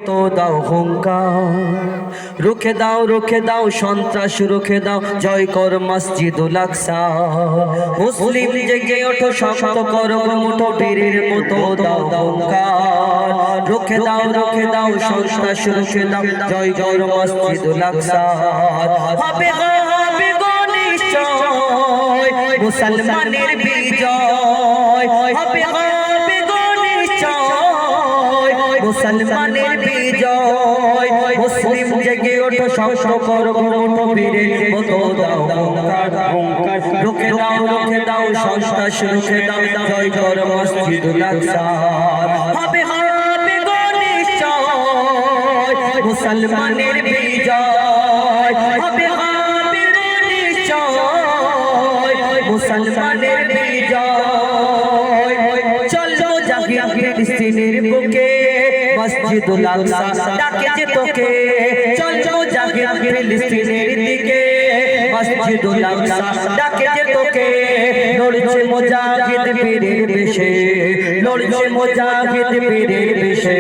তো দাও হুঙ্কার, রুখে দাও সন্ত্রাস রুখে দাও, জয় কর মসজিদুল আকসা। মুসলিম জেগে ওঠো, শক্ত করো মুঠো, বীরের মতো দাও হুঙ্কার, রুখে দাও সন্ত্রাস রুখে দাও, জয় কর মসজিদুল আকসা। হবে হবে গো নিশ্চয় মুসলমানের বিজয়, হবে হবে গো নিশ্চয় মুসলমানের বিজয়। মুসলিম জেগে ওঠো, শক্ত করো মুঠো, বীরের মতো দাও হুঙ্কার, রুখে দাও সন্ত্রাস রুখে দাও, জয় কর মসজিদুল আকসা। হবে হবে গো নিশ্চয় মুসলমানের বিজয়, হবে হবে গো নিশ্চয় মুসলমানের বিজয়। চলো জাগি ফিলিস্তিনের বুকে, মসজিদুল আকসা ডাকে যে তোকে। চলো জাগি ফিলিস্তিনের দিকে, মসজিদুল আকসা ডাকে যে তোকে। লড়ছে মুজাহিদ বীরের বেশে, লড়ছে মুজাহিদ বীরের বেশে।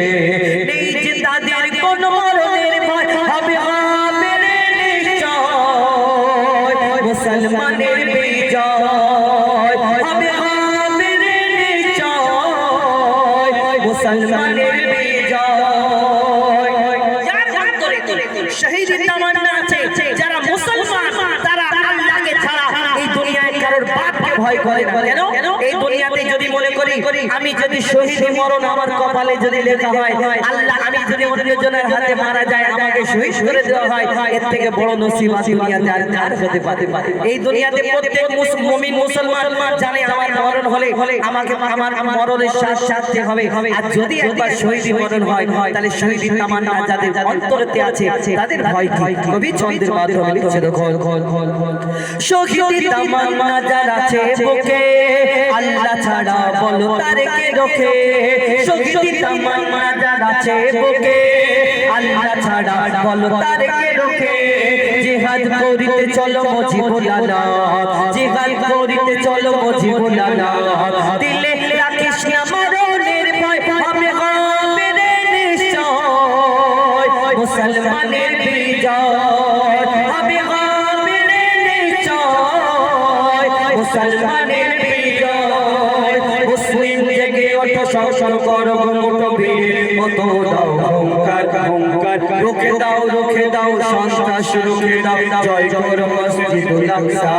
নেই যে তাদের কোন মরণের ভয়, হবে হবে রে নিশ্চয় মুসলমানের বিজয়, হবে হবে রে নিশ্চয় মুসলমানের বিজয়। শহীদ তামান্না আছে, যারা মুসলমান তারা আল্লাহকে ছাড়া এই দুনিয়ায় কারোর বাপকে ভয় করে না। কেন? এই দুনিয়াতে যদি মনে করি আমি যদি শহীদ মরণ আমার কপালে যদি লেখা হয়, আল্লাহ আমি যদি অন্যজনের হাতে মারা যায় আমাকে শহীদ করে দেওয়া হয়, এর থেকে বড় নসিব দুনিয়াতে আর কার হতে পারে? এই দুনিয়াতে প্রত্যেক মুমিন মুসলমান জানে আমার মরণ হলে আমাকে আমার মরণের শাস্তি হবে। আর যদি একবার শহীদ মরণ হয় তাহলে শহীদ তামান্না যাদের অন্তরেতে আছে তাদের ভয় কি? কবি ছন্দের মাধ্যমে লিখছে দেখো, শহীদ তামান্না যার আছে বুকে, আল্লাহ ছাড়া বলো তারে কে রোখে। শহীদ তামান্না যার আছে বুকে, আল্লাহ ছাড়া বলো তারে কে রোখে। জিহাদ করিতে চলো মুজিবুল আলা, জিহাদ করিতে চলো মুজিবুল আলা। দিলে রাখিস না মরণের ভয়, হবে হবে রে নিশ্চয় মুসলমানের বিজয়, হবে হবে রে নিশ্চয় মুসলমানের বিজয়। মুসলিম জেগে ওঠো, শক্ত করো মুঠো, বীরের মতো দাও হুঙ্কার, রুখে দাও সন্ত্রাস রুখে দাও, জয় কর মসজিদুল আকসা।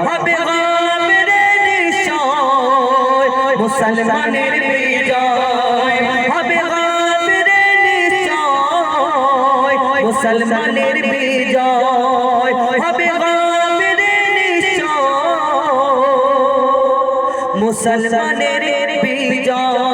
হবে হবে রে নিশ্চয় মুসলমানের বিজয়, হবে হবে রে নিশ্চয় মুসলমানের বিজয়, হবে হবে রে নিশ্চয় মুসলমানের বিজয়।